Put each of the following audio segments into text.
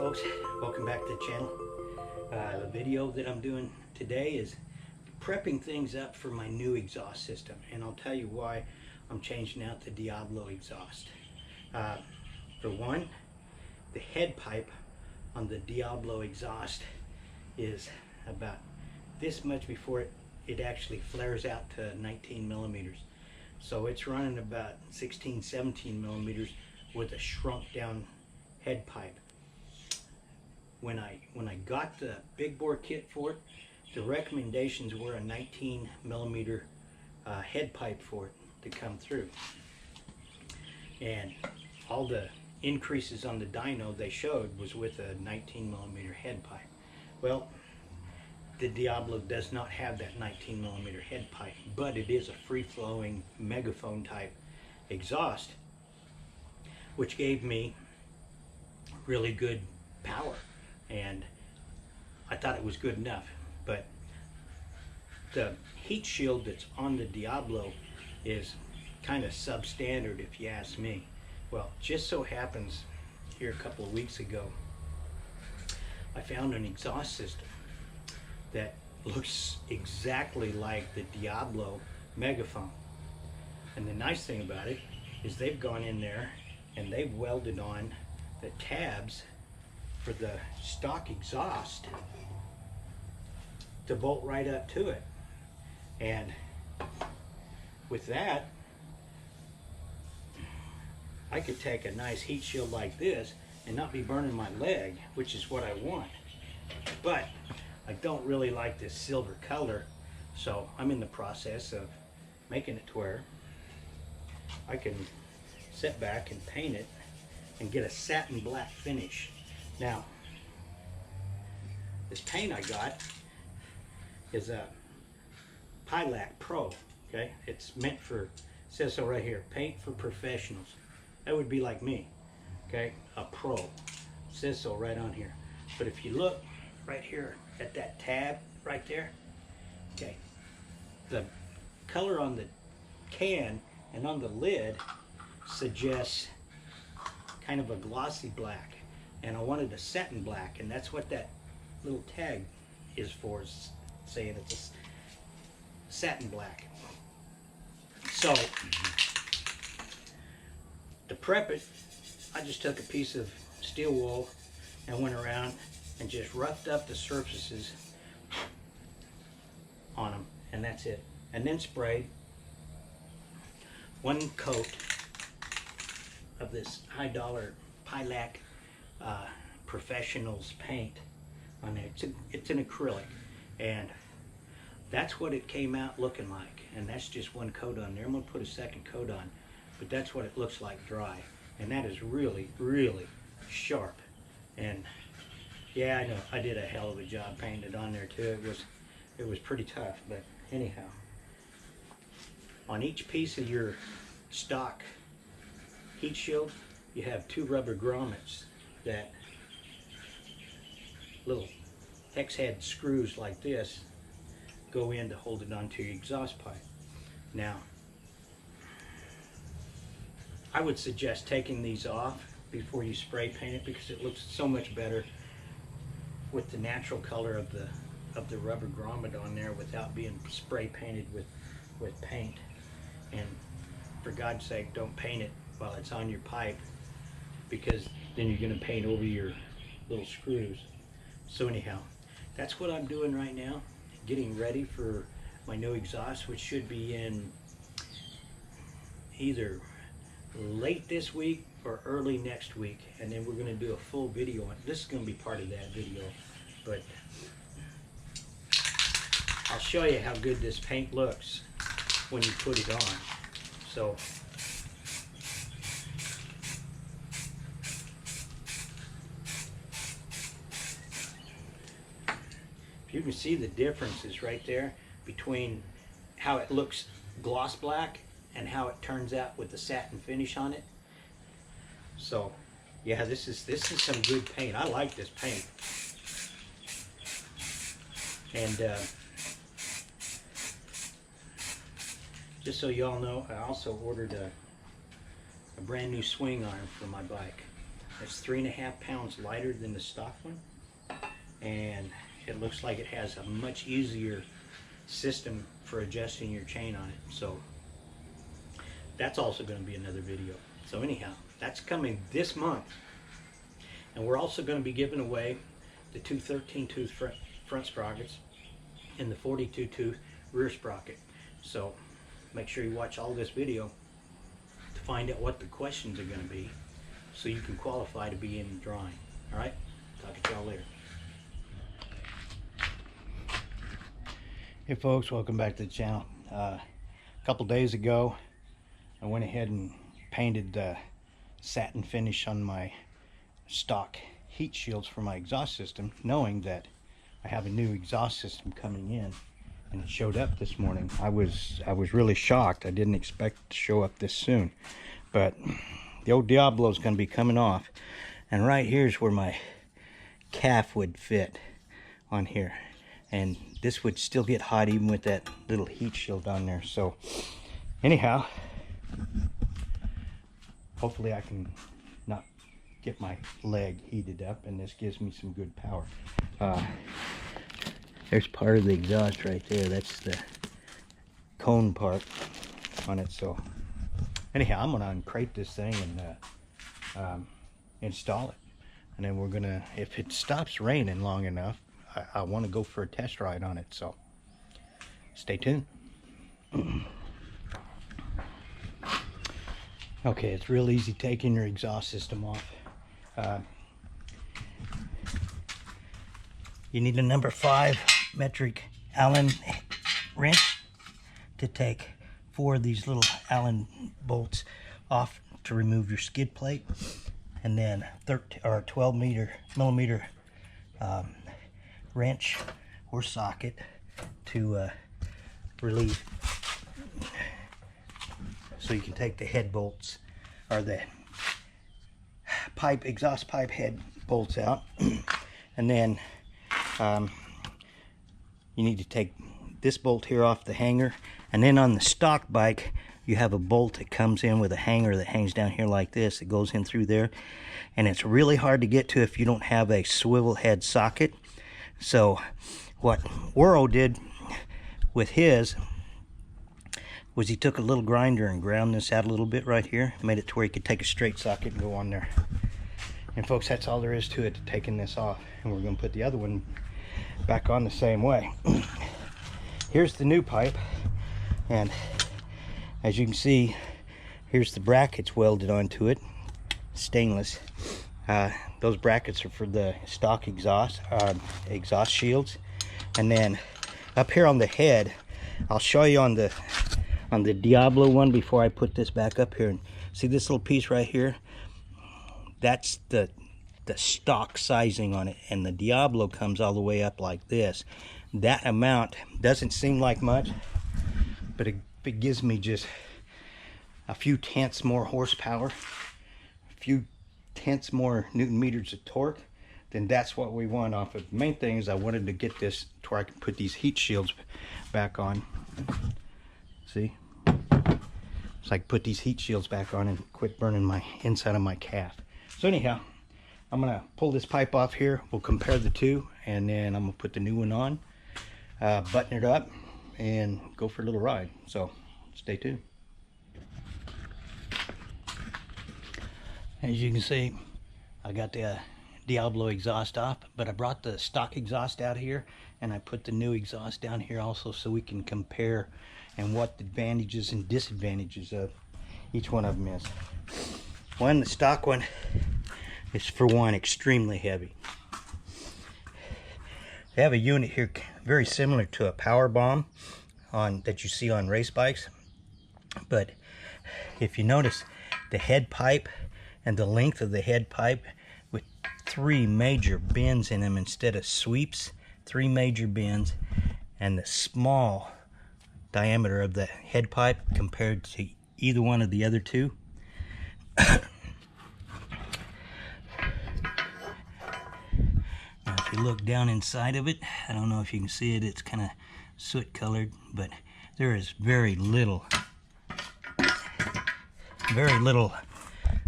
folks, welcome back to the channel. The video that I'm doing today is prepping things up for my new exhaust system, and I'll tell you why I'm changing out the Diablo exhaust. For one, the head pipe on the Diablo exhaust is about this much before it actually flares out to 19 millimeters. So it's running about 16, 17 millimeters with a shrunk down head pipe. When I got the big bore kit for it, the recommendations were a 19 millimeter head pipe for it to come through. And all the increases on the dyno they showed was with a 19 millimeter head pipe. Well, the Diablo does not have that 19 millimeter head pipe, but it is a free-flowing megaphone type exhaust, which gave me really good power, and I thought it was good enough. But the heat shield that's on the Diablo is kind of substandard, if you ask me. Well, just so happens here a couple of weeks ago I found an exhaust system that looks exactly like the Diablo megaphone. And the nice thing about it is they've gone in there and they've welded on the tabs for the stock exhaust to bolt right up to it. And with that, I could take a nice heat shield like this and not be burning my leg, which is what I want. But I don't really like this silver color, so I'm in the process of making it to where I can sit back and paint it and get a satin black finish. Now, this paint I got is a Pilac Pro, okay? It's meant for, it says so right here, paint for professionals. That would be like me, okay? A pro, it says so right on here. But if you look right here at that tab right there, okay, the color on the can and on the lid suggests kind of a glossy black, and I wanted a satin black, and that's what that little tag is for, is saying it's a satin black. So to prep it, I just took a piece of steel wool and went around and just roughed up the surfaces on them, and that's it. And then sprayed one coat of this high dollar Pilac Professionals paint on there. It's an acrylic, and that's what it came out looking like. And that's just one coat on there. I'm gonna put a second coat on, but that's what it looks like dry. And that is really, really sharp. And yeah, I know I did a hell of a job painting it on there too. It was pretty tough, but anyhow, on each piece of your stock heat shield, you have two rubber grommets that little hex head screws like this go in to hold it onto your exhaust pipe. Now, I would suggest taking these off before you spray paint it, because it looks so much better with the natural color of the rubber grommet on there without being spray painted with paint. And for God's sake, don't paint it while it's on your pipe, because then you're going to paint over your little screws. So anyhow, that's what I'm doing right now, getting ready for my new exhaust, which should be in either late this week or early next week, and then we're going to do a full video on it. This is going to be part of that video, but I'll show you how good this paint looks when you put it on. So you can see the differences right there between how it looks gloss black and how it turns out with the satin finish on it. So yeah, this is some good paint. I like this paint. And just so y'all know, I also ordered a brand new swing arm for my bike. It's 3.5 pounds lighter than the stock one, and it looks like it has a much easier system for adjusting your chain on it. So that's also going to be another video. So anyhow, that's coming this month. And we're also going to be giving away the two 13-tooth front sprockets and the 42-tooth rear sprocket. So make sure you watch all this video to find out what the questions are going to be, so you can qualify to be in the drawing. All right? Talk to y'all later. Hey folks, welcome back to the channel. A couple days ago, I went ahead and painted the satin finish on my stock heat shields for my exhaust system, knowing that I have a new exhaust system coming in, and it showed up this morning. I was really shocked. I didn't expect it to show up this soon, but the old Diablo is going to be coming off, and right here's where my calf would fit on here, and this would still get hot even with that little heat shield on there. So anyhow, hopefully I can not get my leg heated up, and this gives me some good power. There's part of the exhaust right there. That's the cone part on it. So anyhow, I'm gonna uncrate this thing and install it, and then we're gonna, if it stops raining long enough, I want to go for a test ride on it. So stay tuned. Okay, it's real easy taking your exhaust system off. You need a number 5 metric Allen wrench to take 4 of these little Allen bolts off to remove your skid plate, and then 12 millimeter wrench or socket to relieve, so you can take the head bolts or the exhaust pipe head bolts out. And then you need to take this bolt here off the hanger, and then on the stock bike you have a bolt that comes in with a hanger that hangs down here like this. It goes in through there, and it's really hard to get to if you don't have a swivel head socket. So what Woro did with his was he took a little grinder and ground this out a little bit right here, made it to where he could take a straight socket and go on there. And folks, that's all there is to it, to taking this off. And we're going to put the other one back on the same way. Here's the new pipe, and as you can see, here's the brackets welded onto it, stainless. Those brackets are for the stock exhaust shields. And then up here on the head, I'll show you on the Diablo one before I put this back up here. And see this little piece right here? That's the stock sizing on it, and the Diablo comes all the way up like this. That amount doesn't seem like much, but it gives me just a few tenths more horsepower, a few tenths more newton meters of torque, then that's what we want off of. The main thing is I wanted to get this to where I can put these heat shields back on. See? So I can put these heat shields back on and quit burning my inside of my calf. So anyhow, I'm gonna pull this pipe off here. We'll compare the two, and then I'm gonna put the new one on, button it up, and go for a little ride. So stay tuned. As you can see, I got the Diablo exhaust off, but I brought the stock exhaust out here, and I put the new exhaust down here also, so we can compare and what the advantages and disadvantages of each one of them is. The stock one is, for one, extremely heavy. They have a unit here very similar to a power bomb that you see on race bikes, but if you notice the head pipe and the length of the head pipe with 3 major bends in them instead of sweeps, 3 major bends, and the small diameter of the head pipe compared to either one of the other two. Now if you look down inside of it, I don't know if you can see it, it's kind of soot colored, but there is very little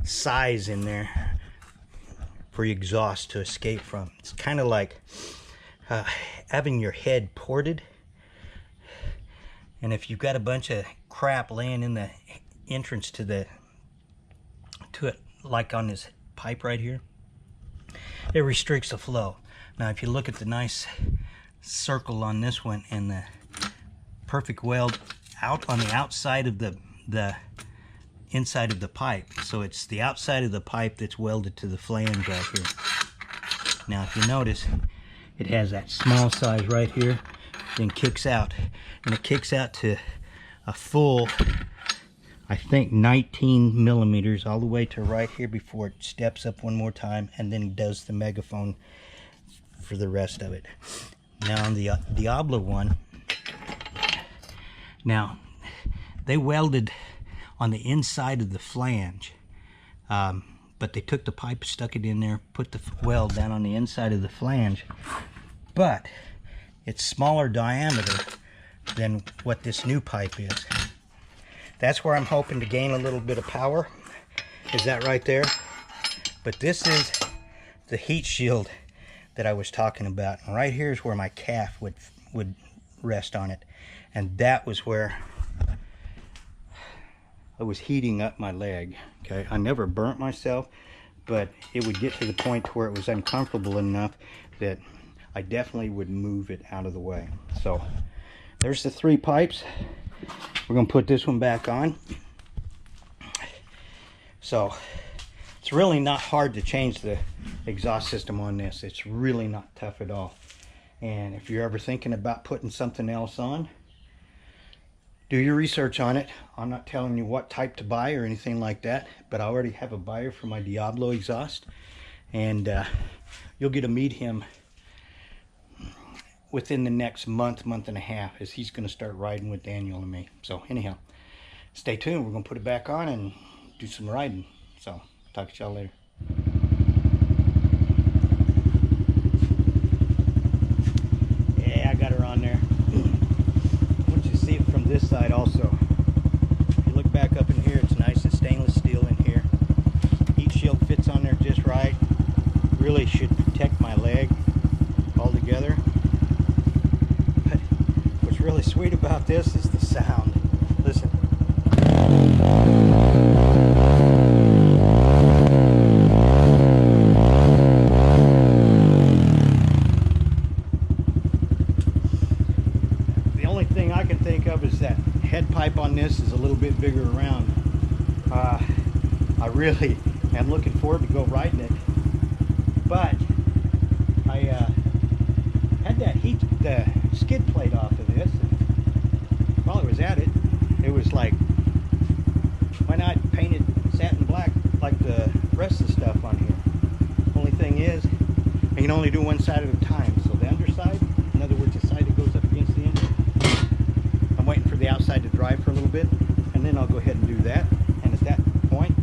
size in there for your exhaust to escape from. It's kind of like having your head ported. And if you've got a bunch of crap laying in the entrance to it, like on this pipe right here, it restricts the flow. Now if you look at the nice circle on this one and the perfect weld out on the outside of the inside of the pipe, so it's the outside of the pipe that's welded to the flange right here. Now if you notice, it has that small size right here, then kicks out, and it kicks out to a full, I think 19 millimeters all the way to right here before it steps up one more time, and then he does the megaphone for the rest of it. Now on the Diablo one, now they welded on the inside of the flange, but they took the pipe, stuck it in there, put the weld down on the inside of the flange, but it's smaller diameter than what this new pipe is. That's where I'm hoping to gain a little bit of power, is that right there. But this is the heat shield that I was talking about, and right here is where my calf would rest on it, and that was where I was heating up my leg. Okay, I never burnt myself, but it would get to the point where it was uncomfortable enough that I definitely would move it out of the way. So there's the 3 pipes. We're gonna put this one back on. So it's really not hard to change the exhaust system on this. It's really not tough at all. And if you're ever thinking about putting something else on, do your research on it. I'm not telling you what type to buy or anything like that, but I already have a buyer for my Diablo exhaust, and you'll get to meet him within the next month and a half, as he's going to start riding with Daniel and me. So anyhow, stay tuned. We're going to put it back on and do some riding. So talk to y'all later. Yeah, I got her on there. I want you to see it from this side also. If you look back up in here, it's nice and stainless steel in here. Heat shield fits on there just right. Really should protect my leg altogether. But what's really sweet about this is the sound. Listen. The only thing I can think of is that head pipe on this is a little bit bigger around. I really am looking forward to go riding it, but I had the skid plate off of this, and while I was at it, it was like, why not paint it satin black like the rest of the stuff on here? Only thing is, I can only do one side at a time. So the underside, in other words the side that goes up against the engine, I'm waiting for the outside to dry for a little bit, and then I'll go ahead and do that. And at that point,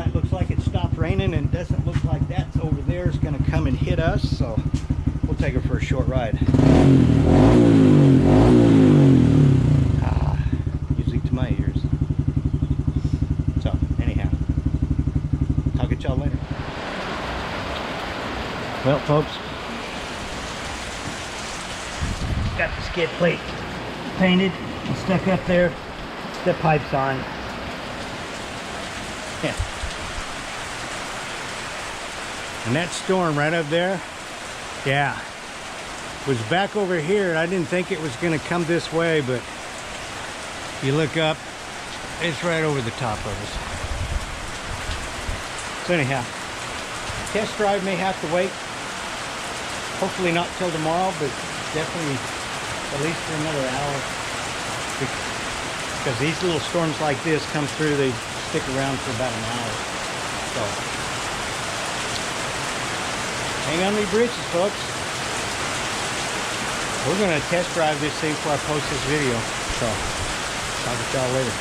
it looks like it stopped raining, and it doesn't look like that's over there is going to come and hit us, so we'll take her for a short ride. Music to my ears. So anyhow, I'll get y'all later. Well folks, got the skid plate painted and stuck up there. The pipe's on. Yeah. And that storm right up there, yeah, was back over here. I didn't think it was going to come this way, but if you look up, it's right over the top of us. So anyhow, test drive may have to wait. Hopefully not till tomorrow, but definitely at least for another hour. Because these little storms like this come through, they stick around for about an hour. So hang on to your britches, folks. We're going to test drive this thing before I post this video. So talk to y'all later.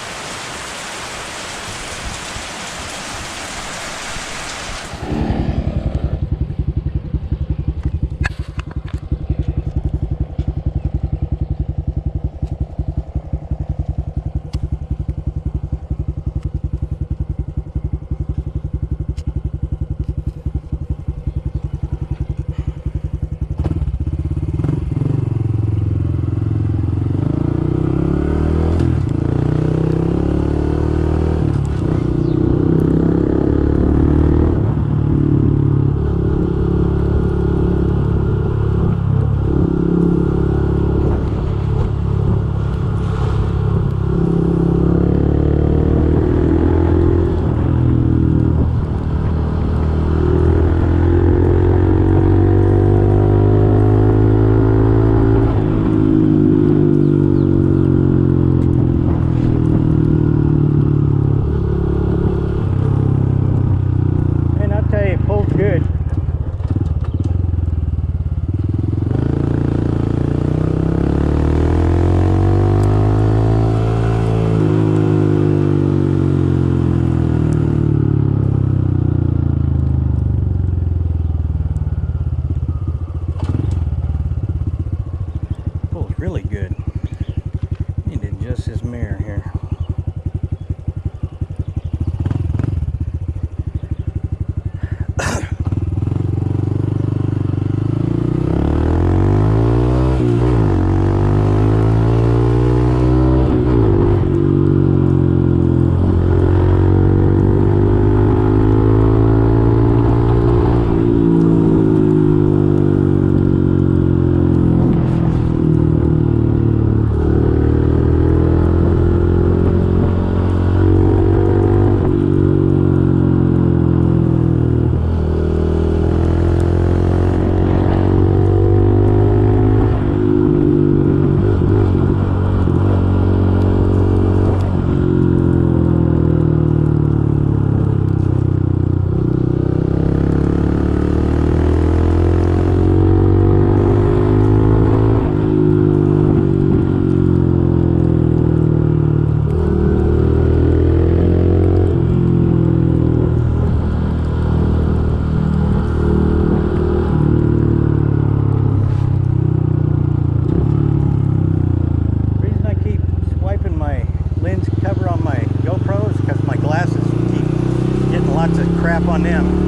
on them.